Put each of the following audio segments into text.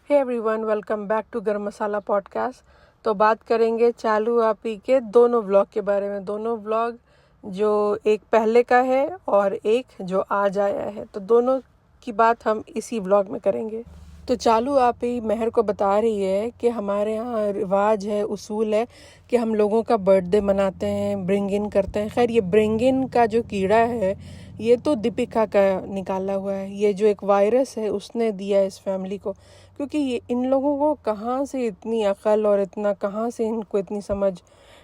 Hey everyone, welcome back to garam masala podcast. तो बात करेंगे चालू आपी के दोनों व्लॉग के बारे में। दोनों व्लॉग जो एक पहले का है और एक जो आज आया है, तो दोनों की बात हम इसी व्लॉग में करेंगे। तो चालू आपी महर को बता रही है कि हमारे यहाँ रिवाज है, उसूल है कि हम लोगों का बर्थडे मनाते हैं, ब्रिंग इन करते हैं। खैर, ये ब्रिंग इन का जो कीड़ा है ये तो दीपिका का निकाला हुआ है। ये जो एक वायरस है उसने दिया है इस फैमिली को, क्योंकि ये इन लोगों को कहाँ से इतनी अकल और इतना कहाँ से इनको इतनी समझ।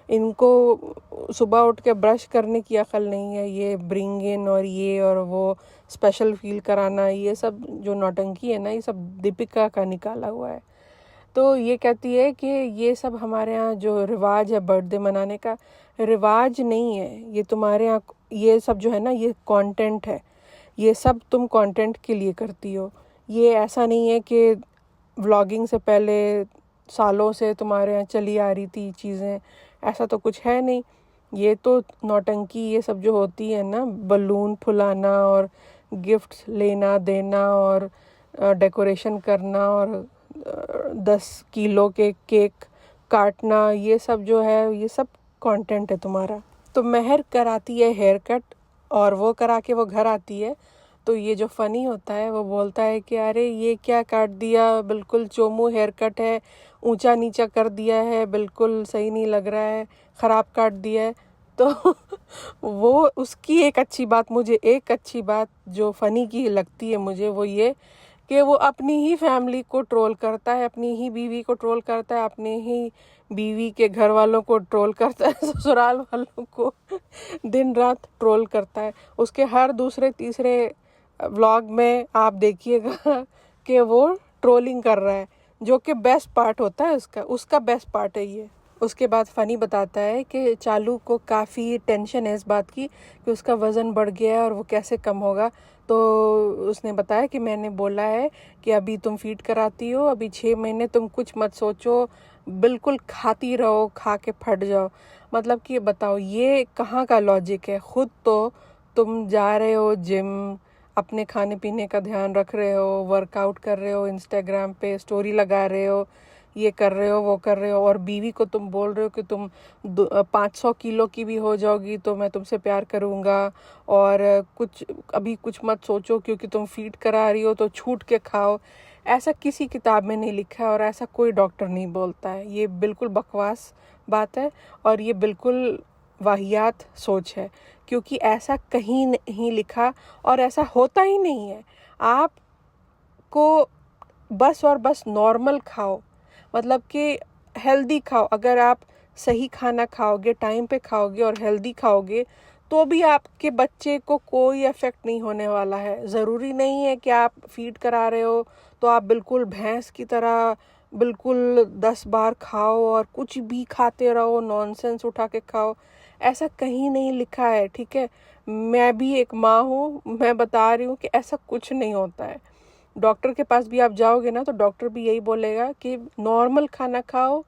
इनको सुबह उठ के ब्रश करने की अकल नहीं है। ये ब्रिंग इन और ये और वो स्पेशल फील कराना, ये सब जो नौटंकी है ना, ये सब दीपिका का निकाला हुआ है। तो ये कहती है कि ये सब हमारे यहाँ जो रिवाज है बर्थडे मनाने का, रिवाज नहीं है। ये तुम्हारे यहाँ ये सब जो है ना, ये कंटेंट है। ये सब तुम कंटेंट के लिए करती हो। ये ऐसा नहीं है कि व्लॉगिंग से पहले सालों से तुम्हारे यहाँ चली आ रही थी चीज़ें, ऐसा तो कुछ है नहीं। ये तो नौटंकी ये सब जो होती है ना, बलून फुलाना और गिफ्ट्स लेना देना और डेकोरेशन करना और 10 किलो के केक काटना, ये सब जो है ये सब कंटेंट है तुम्हारा। तो महर कराती है हेयर कट और वो करा के वो घर आती है, तो ये जो फ़नी होता है वो बोलता है कि अरे ये क्या काट दिया, बिल्कुल चोमू हेयर कट है, ऊंचा नीचा कर दिया है, बिल्कुल सही नहीं लग रहा है, ख़राब काट दिया है। तो वो उसकी एक अच्छी बात जो फ़नी की लगती है मुझे, वो ये कि वो अपनी ही फैमिली को ट्रोल करता है, अपनी ही बीवी को ट्रोल करता है, अपने ही बीवी के घर वालों को ट्रोल करता है, ससुराल वालों को दिन रात ट्रोल करता है। उसके हर दूसरे तीसरे व्लॉग में आप देखिएगा कि वो ट्रोलिंग कर रहा है, जो कि बेस्ट पार्ट होता है उसका बेस्ट पार्ट है ये। उसके बाद फ़नी बताता है कि चालू को काफ़ी टेंशन है इस बात की कि उसका वज़न बढ़ गया है और वो कैसे कम होगा। तो उसने बताया कि मैंने बोला है कि अभी तुम फीड कराती हो, अभी 6 महीने तुम कुछ मत सोचो, बिल्कुल खाती रहो, खा के फट जाओ। मतलब कि बताओ ये कहाँ का लॉजिक है। खुद तो तुम जा रहे हो जिम, अपने खाने पीने का ध्यान रख रहे हो, वर्कआउट कर रहे हो, इंस्टाग्राम पे स्टोरी लगा रहे हो, ये कर रहे हो वो कर रहे हो, और बीवी को तुम बोल रहे हो कि तुम 500 किलो की भी हो जाओगी तो मैं तुमसे प्यार करूँगा, और अभी कुछ मत सोचो क्योंकि तुम फीड करा रही हो तो छूट के खाओ। ऐसा किसी किताब में नहीं लिखा है और ऐसा कोई डॉक्टर नहीं बोलता है। ये बिल्कुल बकवास बात है और ये बिल्कुल वाहियात सोच है, क्योंकि ऐसा कहीं नहीं लिखा और ऐसा होता ही नहीं है। आपको बस और बस नॉर्मल खाओ, मतलब कि हेल्दी खाओ। अगर आप सही खाना खाओगे, टाइम पे खाओगे और हेल्दी खाओगे, तो भी आपके बच्चे को कोई इफ़ेक्ट नहीं होने वाला है। ज़रूरी नहीं है कि आप फीड करा रहे हो तो आप बिल्कुल भैंस की तरह बिल्कुल 10 बार खाओ और कुछ भी खाते रहो, नॉनसेंस उठा के खाओ। ऐसा कहीं नहीं लिखा है, ठीक है। मैं भी एक माँ हूँ, मैं बता रही हूँ कि ऐसा कुछ नहीं होता है। डॉक्टर के पास भी आप जाओगे ना तो डॉक्टर भी यही बोलेगा कि नॉर्मल खाना खाओ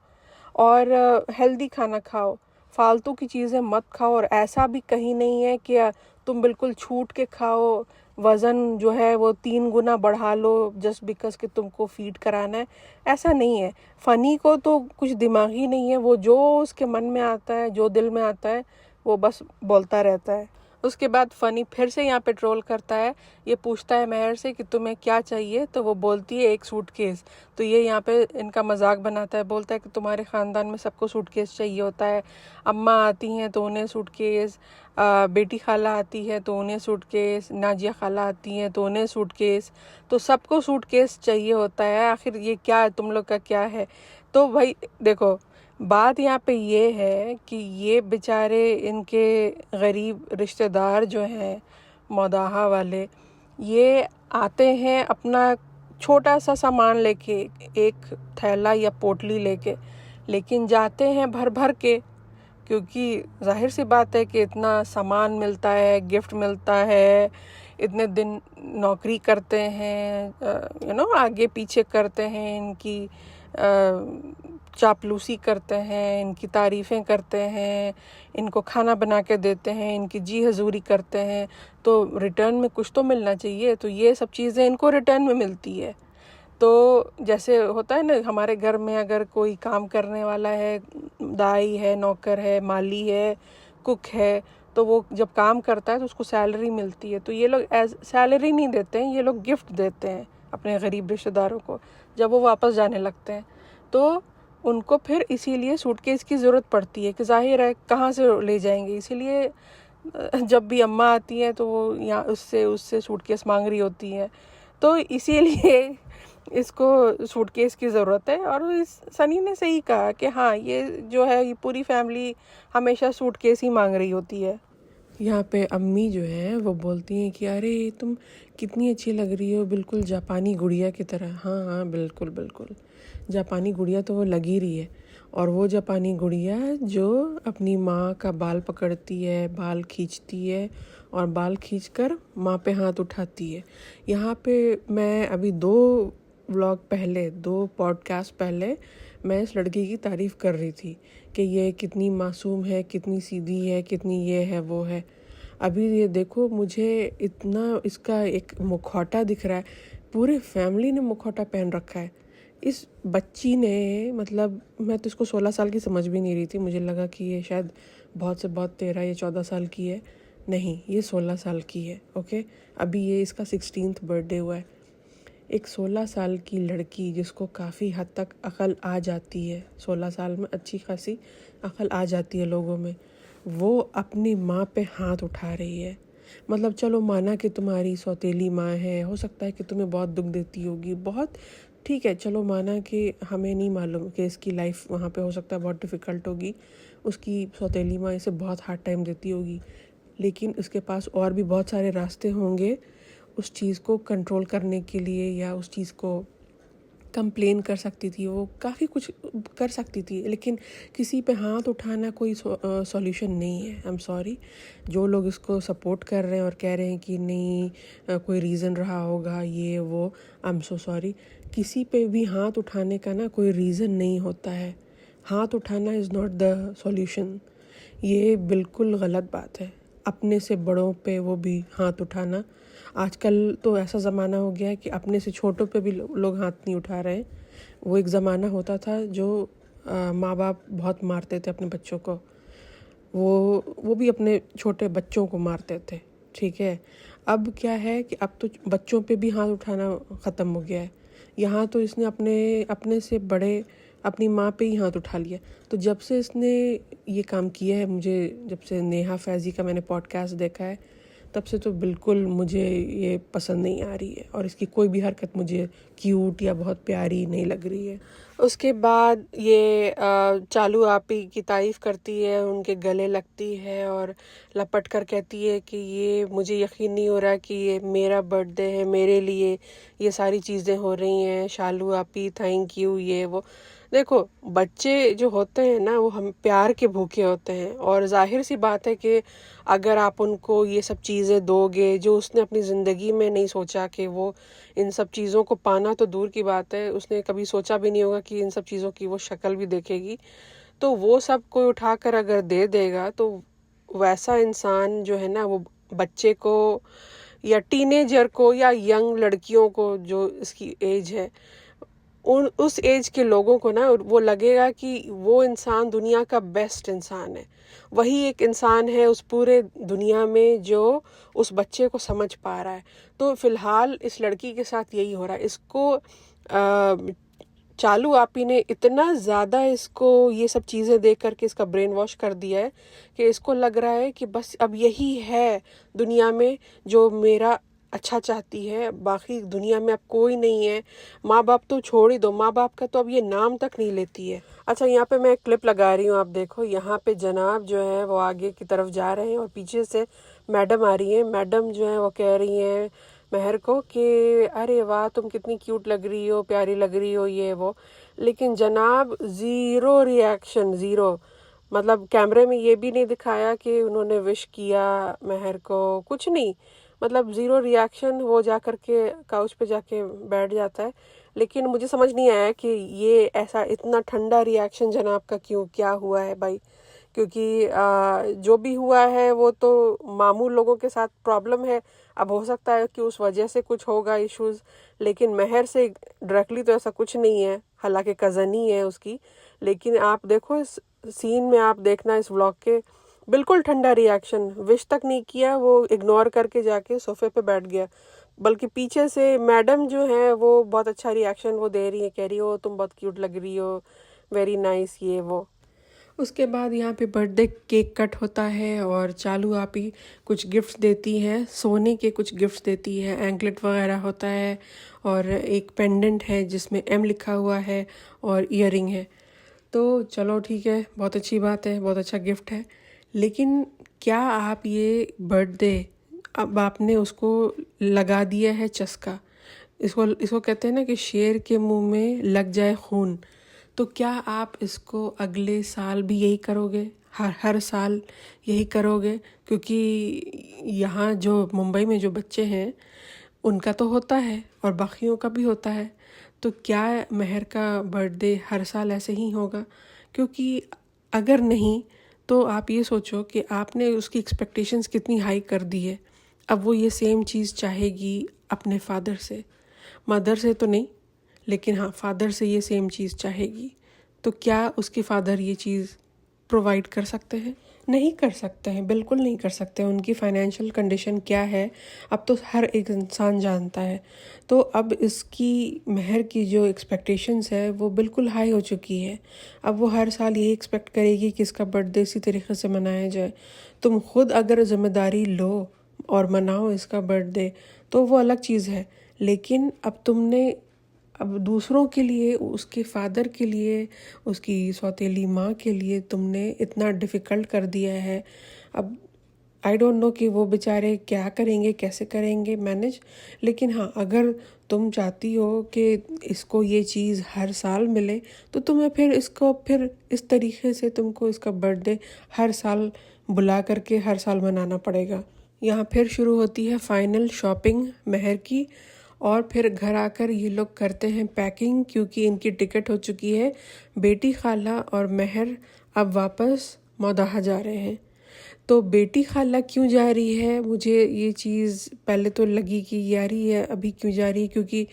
और हेल्दी खाना खाओ, फालतू की चीज़ें मत खाओ। और ऐसा भी कहीं नहीं है कि तुम बिल्कुल छूट के खाओ, वज़न जो है वो 3 गुना बढ़ा लो जस्ट बिकॉज कि तुमको फीड कराना है। ऐसा नहीं है। फ़नी को तो कुछ दिमाग ही नहीं है, वो जो उसके मन में आता है, जो दिल में आता है, वो बस बोलता रहता है। उसके बाद फ़नी फिर से यहाँ पे ट्रोल करता है। ये पूछता है महर से कि तुम्हें क्या चाहिए, तो वो बोलती है एक सूटकेस। तो ये यहाँ पे इनका मजाक बनाता है, बोलता है कि तुम्हारे ख़ानदान में सबको सूटकेस चाहिए होता है। अम्मा आती हैं तो उन्हें सूटकेस, बेटी खाला आती है तो उन्हें सूटकेस, नाजिया खाला आती हैं तो उन्हें सूटकेस, तो सबको सूटकेस चाहिए होता है। आखिर ये क्या है, तुम लोग का क्या है। तो भाई देखो, बात यहाँ पे ये है कि ये बेचारे इनके गरीब रिश्तेदार जो हैं मौदाहा वाले, ये आते हैं अपना छोटा सा सामान लेके, एक थैला या पोटली लेके, लेकिन जाते हैं भर भर के, क्योंकि जाहिर सी बात है कि इतना सामान मिलता है, गिफ्ट मिलता है, इतने दिन नौकरी करते हैं, आगे पीछे करते हैं, इनकी चापलूसी करते हैं, इनकी तारीफ़ें करते हैं, इनको खाना बना के देते हैं, इनकी जी हजूरी करते हैं, तो रिटर्न में कुछ तो मिलना चाहिए। तो ये सब चीज़ें इनको रिटर्न में मिलती है। तो जैसे होता है ना, हमारे घर में अगर कोई काम करने वाला है, दाई है, नौकर है, माली है, कुक है, तो वो जब काम करता है तो उसको सैलरी मिलती है। तो ये लोग एज सैलरी नहीं देते हैं, ये लोग गिफ्ट देते हैं अपने गरीब रिश्तेदारों को जब वो वापस जाने लगते हैं। तो उनको फिर इसीलिए सूटकेस की ज़रूरत पड़ती है कि जाहिर है कहाँ से ले जाएंगे, इसीलिए जब भी अम्मा आती हैं तो वो यहाँ उससे उससे सूटकेस मांग रही होती हैं। तो इसीलिए इसको सूटकेस की ज़रूरत है। और इस सनी ने सही कहा कि हाँ, ये जो है ये पूरी फैमिली हमेशा सूटकेस ही मांग रही होती है। यहाँ पे अम्मी जो है वो बोलती हैं कि अरे तुम कितनी अच्छी लग रही हो, बिल्कुल जापानी गुड़िया की तरह। हाँ हाँ, बिल्कुल बिल्कुल, जापानी गुड़िया तो वो लग ही रही है। और वो जापानी गुड़िया जो अपनी माँ का बाल पकड़ती है, बाल खींचती है और बाल खींचकर माँ पे हाथ उठाती है। यहाँ पे मैं अभी 2 पॉडकास्ट पहले मैं इस लड़की की तारीफ़ कर रही थी कि ये कितनी मासूम है, कितनी सीधी है, कितनी ये है वो है। अभी ये देखो, मुझे इतना इसका एक मुखौटा दिख रहा है, पूरे फैमिली ने मुखौटा पहन रखा है। इस बच्ची ने, मतलब मैं तो इसको 16 साल की समझ भी नहीं रही थी, मुझे लगा कि ये शायद बहुत से बहुत 13 या 14 साल की है। नहीं, ये 16 साल की है। ओके, अभी ये इसका 16th बर्थडे हुआ है। एक 16 साल की लड़की जिसको काफ़ी हद तक अकल आ जाती है, 16 साल में अच्छी खासी अकल आ जाती है लोगों में, वो अपनी माँ पे हाथ उठा रही है। मतलब चलो माना कि तुम्हारी सौतेली माँ है, हो सकता है कि तुम्हें बहुत दुख देती होगी, बहुत ठीक है, चलो माना कि हमें नहीं मालूम कि इसकी लाइफ वहाँ पे हो सकता है बहुत डिफ़िकल्ट होगी, उसकी सौतेली माँ इसे बहुत हार्ड टाइम देती होगी, लेकिन उसके पास और भी बहुत सारे रास्ते होंगे उस चीज़ को कंट्रोल करने के लिए, या उस चीज़ को कंप्लेन कर सकती थी, वो काफ़ी कुछ कर सकती थी, लेकिन किसी पे हाथ उठाना कोई सॉल्यूशन नहीं है। आई एम सॉरी, जो लोग इसको सपोर्ट कर रहे हैं और कह रहे हैं कि नहीं कोई रीज़न रहा होगा ये वो, आई एम सो सॉरी। किसी पे भी हाथ उठाने का ना कोई रीज़न नहीं होता है। हाथ उठाना इज़ नॉट द सॉल्यूशन, ये बिल्कुल गलत बात है। अपने से बड़ों पे वो भी हाथ उठाना, आजकल तो ऐसा ज़माना हो गया है कि अपने से छोटों पे भी लोग हाथ नहीं उठा रहे हैं। वो एक ज़माना होता था जो माँ बाप बहुत मारते थे अपने बच्चों को, वो भी अपने छोटे बच्चों को मारते थे, ठीक है। अब क्या है कि अब तो बच्चों पे भी हाथ उठाना ख़त्म हो गया है। यहाँ तो इसने अपने से बड़े अपनी माँ पे ही हाथ उठा लिया। तो जब से इसने ये काम किया है, मुझे जब से नेहा फैज़ी का मैंने पॉडकास्ट देखा है, तब से तो बिल्कुल मुझे ये पसंद नहीं आ रही है, और इसकी कोई भी हरकत मुझे क्यूट या बहुत प्यारी नहीं लग रही है। उसके बाद ये चालू आपी की तारीफ़ करती है, उनके गले लगती है और लपट कर कहती है कि ये मुझे यकीन नहीं हो रहा कि ये मेरा बर्थडे है, मेरे लिए ये सारी चीज़ें हो रही हैं, शालू आपी थैंक यू, ये वो। देखो, बच्चे जो होते हैं ना, वो हम प्यार के भूखे होते हैं, और जाहिर सी बात है कि अगर आप उनको ये सब चीज़ें दोगे जो उसने अपनी ज़िंदगी में नहीं सोचा कि वो इन सब चीज़ों को पाना तो दूर की बात है, उसने कभी सोचा भी नहीं होगा कि इन सब चीज़ों की वो शक्ल भी देखेगी, तो वो सब कोई उठाकर अगर दे देगा, तो वैसा इंसान जो है ना, वो बच्चे को या टीनेजर को या यंग लड़कियों को, जो इसकी एज है, उस एज के लोगों को ना वो लगेगा कि वो इंसान दुनिया का बेस्ट इंसान है, वही एक इंसान है उस पूरे दुनिया में जो उस बच्चे को समझ पा रहा है। तो फिलहाल इस लड़की के साथ यही हो रहा है। इसको चालू आपी ने इतना ज़्यादा इसको ये सब चीज़ें देख करके इसका ब्रेन वॉश कर दिया है कि इसको लग रहा है कि बस अब यही है दुनिया में जो मेरा अच्छा चाहती है, बाकी दुनिया में अब कोई नहीं है। माँ बाप तो छोड़ ही दो, माँ बाप का तो अब ये नाम तक नहीं लेती है। अच्छा, यहाँ पे मैं एक क्लिप लगा रही हूँ, आप देखो। यहाँ पे जनाब जो है वो आगे की तरफ जा रहे हैं और पीछे से मैडम आ रही है। मैडम जो है वो कह रही हैं महर को कि अरे वाह, तुम कितनी क्यूट लग रही हो, प्यारी लग रही हो, ये वो। लेकिन जनाब ज़ीरो रिएक्शन, ज़ीरो। मतलब कैमरे में ये भी नहीं दिखाया कि उन्होंने विश किया महर को, कुछ नहीं, मतलब ज़ीरो रिएक्शन। वो जा कर के काउच पे जाके बैठ जाता है। लेकिन मुझे समझ नहीं आया कि ये ऐसा इतना ठंडा रिएक्शन जनाब का क्यों, क्या हुआ है भाई, क्योंकि जो भी हुआ है वो तो मामूल लोगों के साथ प्रॉब्लम है। अब हो सकता है कि उस वजह से कुछ होगा इश्यूज, लेकिन महर से डायरेक्टली तो ऐसा कुछ नहीं है, हालांकि कज़न ही है उसकी। लेकिन आप देखो इस सीन में, आप देखना इस व्लॉग के, बिल्कुल ठंडा रिएक्शन, विश तक नहीं किया, वो इग्नोर करके जाके सोफे पे बैठ गया। बल्कि पीछे से मैडम जो है वो बहुत अच्छा रिएक्शन वो दे रही है, कह रही हो तुम बहुत क्यूट लग रही हो, वेरी नाइस, ये वो। उसके बाद यहाँ पे बर्थडे केक कट होता है और चालू आपी कुछ गिफ्ट्स देती है, सोने के कुछ गिफ्ट्स देती है, एंकलेट वगैरह होता है और एक पेंडेंट है जिसमें एम लिखा हुआ है और ईयरिंग है। तो चलो ठीक है, बहुत अच्छी बात है, बहुत अच्छा गिफ्ट है। लेकिन क्या आप ये बर्थडे, अब आपने उसको लगा दिया है चस्का, इसको इसको कहते हैं ना कि शेर के मुंह में लग जाए खून, तो क्या आप इसको अगले साल भी यही करोगे, हर हर साल यही करोगे? क्योंकि यहाँ जो मुंबई में जो बच्चे हैं उनका तो होता है और बाकियों का भी होता है, तो क्या महर का बर्थडे हर साल ऐसे ही होगा? क्योंकि अगर नहीं तो आप ये सोचो कि आपने उसकी एक्सपेक्टेशंस कितनी हाई कर दी है। अब वो ये सेम चीज़ चाहेगी अपने फादर से, मदर से तो नहीं, लेकिन हाँ फादर से ये सेम चीज़ चाहेगी। तो क्या उसके फादर ये चीज़ प्रोवाइड कर सकते हैं? नहीं कर सकते हैं, बिल्कुल नहीं कर सकते। उनकी फाइनेंशियल कंडीशन क्या है अब तो हर एक इंसान जानता है। तो अब इसकी महर की जो एक्सपेक्टेशंस है वो बिल्कुल हाई हो चुकी है। अब वो हर साल यही एक्सपेक्ट करेगी कि इसका बर्थडे इसी तरीके से मनाया जाए। तुम खुद अगर जिम्मेदारी लो और मनाओ इसका बर्थडे तो वो अलग चीज़ है, लेकिन अब दूसरों के लिए, उसके फादर के लिए, उसकी सौतेली माँ के लिए तुमने इतना डिफ़िकल्ट कर दिया है। अब आई डोंट नो कि वो बेचारे क्या करेंगे, कैसे करेंगे मैनेज। लेकिन हाँ, अगर तुम चाहती हो कि इसको ये चीज़ हर साल मिले तो तुम्हें फिर इस तरीके से तुमको इसका बर्थडे हर साल बुला करके हर साल मनाना पड़ेगा। यहाँ फिर शुरू होती है फाइनल शॉपिंग महर की, और फिर घर आकर ये लोग करते हैं पैकिंग, क्योंकि इनकी टिकट हो चुकी है। बेटी खाला और महर अब वापस मौदाहा जा रहे हैं। तो बेटी खाला क्यों जा रही है, मुझे ये चीज़ पहले तो लगी कि यार ये अभी क्यों जा रही है, क्योंकि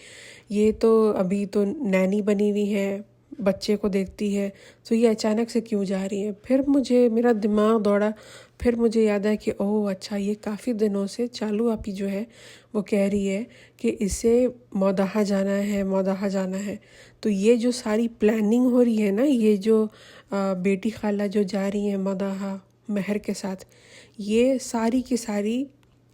ये तो अभी तो नैनी बनी हुई है, बच्चे को देखती है, तो ये अचानक से क्यों जा रही है। फिर मेरा दिमाग दौड़ा, फिर मुझे याद आया कि ओह अच्छा, ये काफ़ी दिनों से चालू आपी जो है वो कह रही है कि इसे मौदाहा जाना है, मौदाहा जाना है। तो ये जो सारी प्लानिंग हो रही है ना, ये जो बेटी खाला जो जा रही है मौदाहा महर के साथ, ये सारी की सारी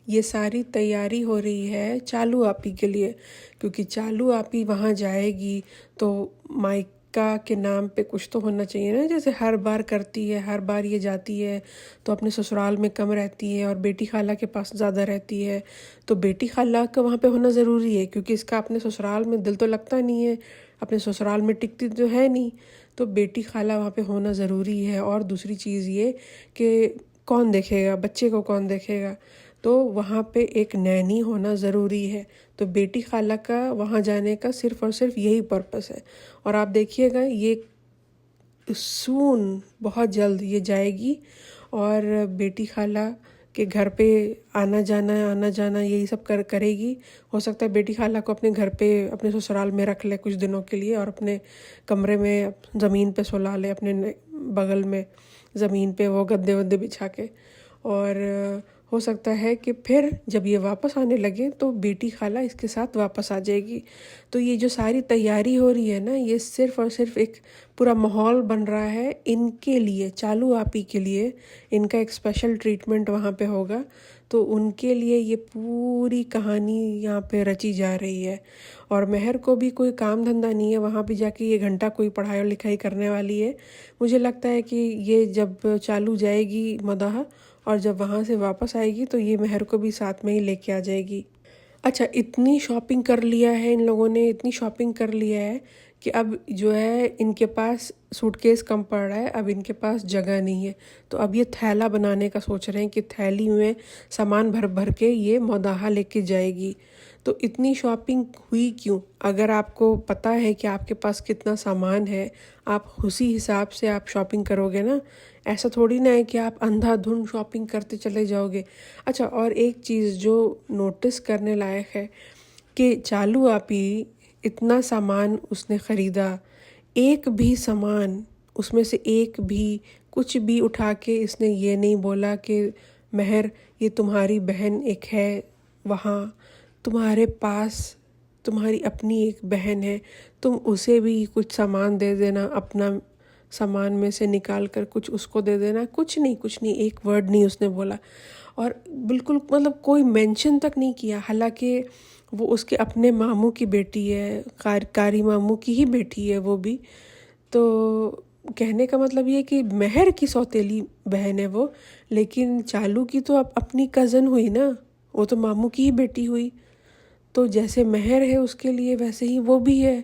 ये सारी तैयारी हो रही है चालू आपी के लिए। क्योंकि चालू आपी वहाँ जाएगी तो मायका के नाम पे कुछ तो होना चाहिए ना, जैसे हर बार करती है। हर बार ये जाती है तो अपने ससुराल में कम रहती है और बेटी खाला के पास ज़्यादा रहती है। तो बेटी खाला का वहाँ पे होना ज़रूरी है, क्योंकि इसका अपने ससुराल में दिल तो लगता नहीं है, अपने ससुराल में टिकती तो है नहीं। तो बेटी खाला वहाँ पे होना ज़रूरी है। और दूसरी चीज़ ये कि कौन देखेगा बच्चे को, कौन देखेगा, तो वहाँ पे एक नैनी होना ज़रूरी है। तो बेटी खाला का वहाँ जाने का सिर्फ़ और सिर्फ यही पर्पस है। और आप देखिएगा ये सून, बहुत जल्द ये जाएगी और बेटी खाला के घर पे आना जाना यही सब करेगी। हो सकता है बेटी खाला को अपने घर पे, अपने ससुराल में रख ले कुछ दिनों के लिए और अपने कमरे में ज़मीन पे सुला ले, अपने बगल में ज़मीन पे वो गद्दे वद्दे बिछा के। और हो सकता है कि फिर जब ये वापस आने लगे तो बेटी खाला इसके साथ वापस आ जाएगी। तो ये जो सारी तैयारी हो रही है ना, ये सिर्फ़ और सिर्फ एक पूरा माहौल बन रहा है इनके लिए, चालू आपी के लिए। इनका एक स्पेशल ट्रीटमेंट वहाँ पे होगा, तो उनके लिए ये पूरी कहानी यहाँ पे रची जा रही है। और महर को भी कोई काम धंधा नहीं है वहाँ पे जाके ये घंटा कोई पढ़ाई और लिखाई करने वाली है। मुझे लगता है कि ये जब चालू जाएगी मदाहा और जब वहाँ से वापस आएगी तो ये महर को भी साथ में ही लेके आ जाएगी। अच्छा, इतनी शॉपिंग कर लिया है इन लोगों ने, इतनी शॉपिंग कर लिया है कि अब जो है इनके पास सूटकेस कम पड़ रहा है, अब इनके पास जगह नहीं है। तो अब ये थैला बनाने का सोच रहे हैं कि थैली में सामान भर भर के ये मौदाहा लेके जाएगी। तो इतनी शॉपिंग हुई क्यों? अगर आपको पता है कि आपके पास कितना सामान है, आप उसी हिसाब से आप शॉपिंग करोगे ना। ऐसा थोड़ी ना है कि आप अंधाधुंध शॉपिंग करते चले जाओगे। अच्छा, और एक चीज़ जो नोटिस करने लायक है कि चालू आपी इतना सामान उसने ख़रीदा, एक भी सामान उसमें से एक भी कुछ भी उठा के इसने ये नहीं बोला कि महर ये तुम्हारी बहन एक है वहाँ, तुम्हारे पास तुम्हारी अपनी एक बहन है, तुम उसे भी कुछ सामान दे देना, अपना सामान में से निकाल कर कुछ उसको दे देना। कुछ नहीं, एक वर्ड नहीं उसने बोला। और बिल्कुल मतलब कोई मेंशन तक नहीं किया, हालांकि वो उसके अपने मामू की बेटी है, कारी मामू की ही बेटी है वो भी। तो कहने का मतलब ये कि महर की सौतेली बहन है वो, लेकिन चालू की तो अब अपनी कज़न हुई ना, वो तो मामू की ही बेटी हुई। तो जैसे महर है उसके लिए वैसे ही वो भी है।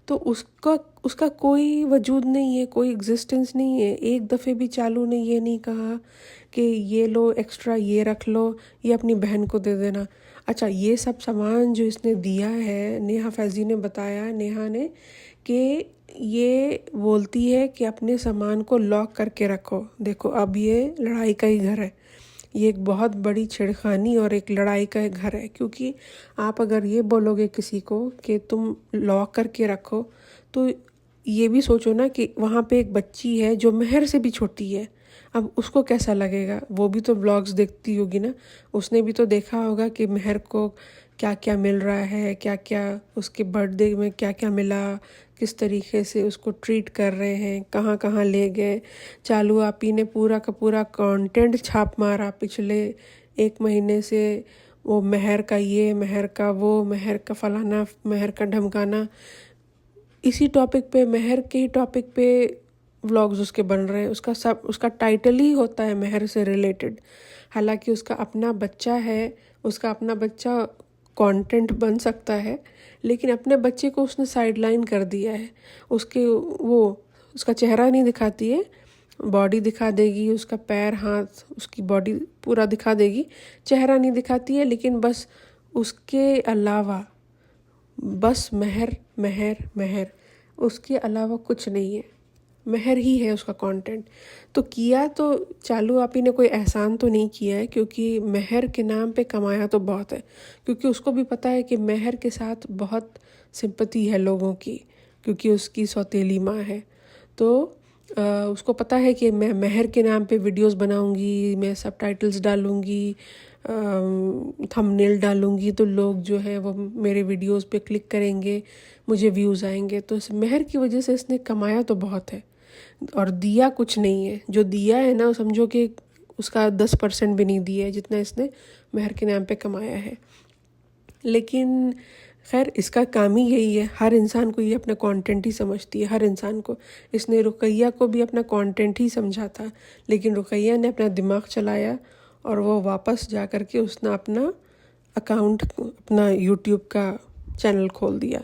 तो उसका कोई वजूद नहीं है, कोई एग्जिस्टेंस नहीं है। एक दफ़े भी चालू ने ये नहीं कहा कि ये लो एक्स्ट्रा, ये रख लो, ये अपनी बहन को दे देना। अच्छा, ये सब सामान जो इसने दिया है, नेहा फैज़ी ने बताया, नेहा ने, कि ये बोलती है कि अपने सामान को लॉक करके रखो। देखो अब ये लड़ाई का ही घर है, ये एक बहुत बड़ी छेड़खानी और एक लड़ाई का घर है। क्योंकि आप अगर ये बोलोगे किसी को कि तुम लॉक करके रखो, तो ये भी सोचो ना कि वहाँ पे एक बच्ची है जो महर से भी छोटी है, अब उसको कैसा लगेगा? वो भी तो ब्लॉग्स देखती होगी ना, उसने भी तो देखा होगा कि महर को क्या क्या मिल रहा है, क्या क्या उसके बर्थडे में क्या क्या मिला, किस तरीके से उसको ट्रीट कर रहे हैं, कहाँ कहाँ ले गए। चालू आपी ने पूरा का पूरा कंटेंट छाप मारा पिछले 1 महीने से, वो महर का ये, महर का वो, महर का फलाना, महर का ढमकाना। इसी टॉपिक पे, महर के ही टॉपिक पे व्लॉग्स उसके बन रहे हैं। उसका टाइटल ही होता है महर से रिलेटेड। हालांकि उसका अपना बच्चा है, उसका अपना बच्चा कंटेंट बन सकता है, लेकिन अपने बच्चे को उसने साइडलाइन कर दिया है। उसका चेहरा नहीं दिखाती है, बॉडी दिखा देगी, उसका पैर हाथ उसकी बॉडी पूरा दिखा देगी, चेहरा नहीं दिखाती है। लेकिन बस उसके अलावा बस महर महर महर, उसके अलावा कुछ नहीं है, महर ही है उसका कंटेंट। तो किया तो चालू आपी ने कोई एहसान तो नहीं किया है, क्योंकि महर के नाम पे कमाया तो बहुत है। क्योंकि उसको भी पता है कि महर के साथ बहुत सिंपैथी है लोगों की, क्योंकि उसकी सौतेली माँ है। तो उसको पता है कि मैं महर के नाम पे वीडियोस बनाऊंगी, मैं सबटाइटल्स डालूंगी, थंबनेल डालूंगी, तो लोग जो है वो मेरे वीडियोस पे क्लिक करेंगे, मुझे व्यूज़ आएंगे। तो इस महर की वजह से इसने कमाया तो बहुत है, और दिया कुछ नहीं है। जो दिया है ना, समझो कि उसका 10% भी नहीं दिया है जितना इसने महर के नाम पे कमाया है। लेकिन खैर, इसका काम ही यही है, हर इंसान को ये अपना कंटेंट ही समझती है, हर इंसान को। इसने रुकैया को भी अपना कंटेंट ही समझा था, लेकिन रुकैया ने अपना दिमाग चलाया और वो वापस जा कर के उसने अपना अकाउंट, अपना यूट्यूब का चैनल खोल दिया।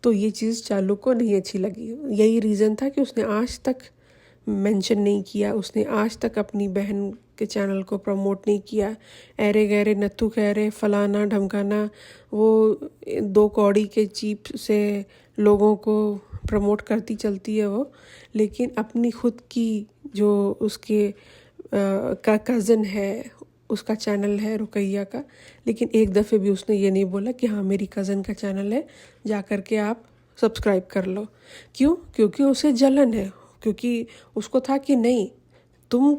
तो ये चीज़ चालू को नहीं अच्छी लगी। यही रीज़न था कि उसने आज तक मेंशन नहीं किया, उसने आज तक अपनी बहन के चैनल को प्रमोट नहीं किया। ऐरे गहरे नत्थू खैरे, फलाना ढमकाना, वो 2 कौड़ी के चीप से लोगों को प्रमोट करती चलती है वो। लेकिन अपनी खुद की जो उसके का कज़न है, उसका चैनल है रुकैया का, लेकिन एक दफ़े भी उसने ये नहीं बोला कि हाँ मेरी कज़न का चैनल है, जा कर के आप सब्सक्राइब कर लो। क्यों? क्योंकि उसे जलन है, क्योंकि उसको था कि नहीं, तुम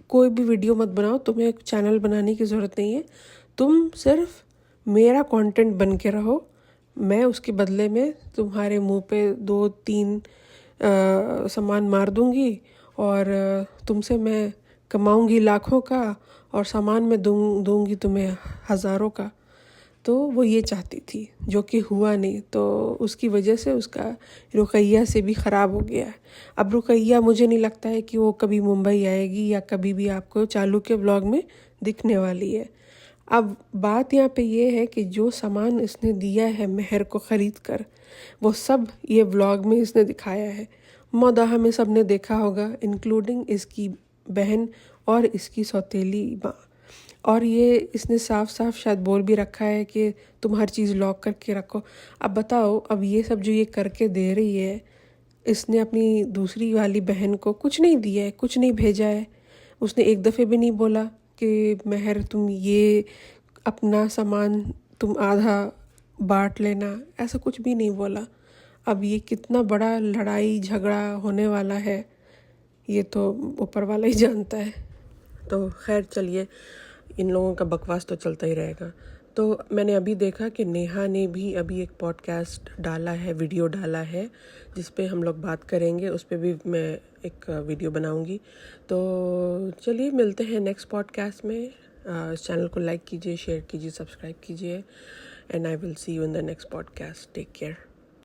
कोई भी वीडियो मत बनाओ, तुम्हें चैनल बनाने की ज़रूरत नहीं है, तुम सिर्फ मेरा कंटेंट बन के रहो, मैं उसके बदले में तुम्हारे मुंह पे 2-3 सामान मार दूंगी, और तुमसे मैं कमाऊंगी लाखों का, और सामान में दूंगी तुम्हें हज़ारों का। तो वो ये चाहती थी, जो कि हुआ नहीं। तो उसकी वजह से उसका रुकैया से भी ख़राब हो गया है। अब रुकैया, मुझे नहीं लगता है कि वो कभी मुंबई आएगी या कभी भी आपको चालू के व्लॉग में दिखने वाली है। अब बात यहाँ पे ये है कि जो सामान इसने दिया है महर को ख़रीद कर, वो सब ये व्लॉग में इसने दिखाया है। मौदाहा में सब ने देखा होगा, इंक्लूडिंग इसकी बहन और इसकी सौतेली माँ। और ये इसने साफ साफ शायद बोल भी रखा है कि तुम हर चीज़ लॉक करके रखो। अब बताओ, अब ये सब जो ये करके दे रही है, इसने अपनी दूसरी वाली बहन को कुछ नहीं दिया है, कुछ नहीं भेजा है। उसने एक दफ़े भी नहीं बोला कि मेहर तुम ये अपना सामान तुम आधा बांट लेना, ऐसा कुछ भी नहीं बोला। अब ये कितना बड़ा लड़ाई झगड़ा होने वाला है, ये तो ऊपर वाला ही जानता है। तो खैर चलिए, इन लोगों का बकवास तो चलता ही रहेगा। तो मैंने अभी देखा कि नेहा ने भी अभी एक पॉडकास्ट डाला है, वीडियो डाला है, जिस पे हम लोग बात करेंगे। उस पे भी मैं एक वीडियो बनाऊंगी। तो चलिए मिलते हैं नेक्स्ट पॉडकास्ट में। इस चैनल को लाइक कीजिए, शेयर कीजिए, सब्सक्राइब कीजिए, and I will see you in the next podcast. Take care.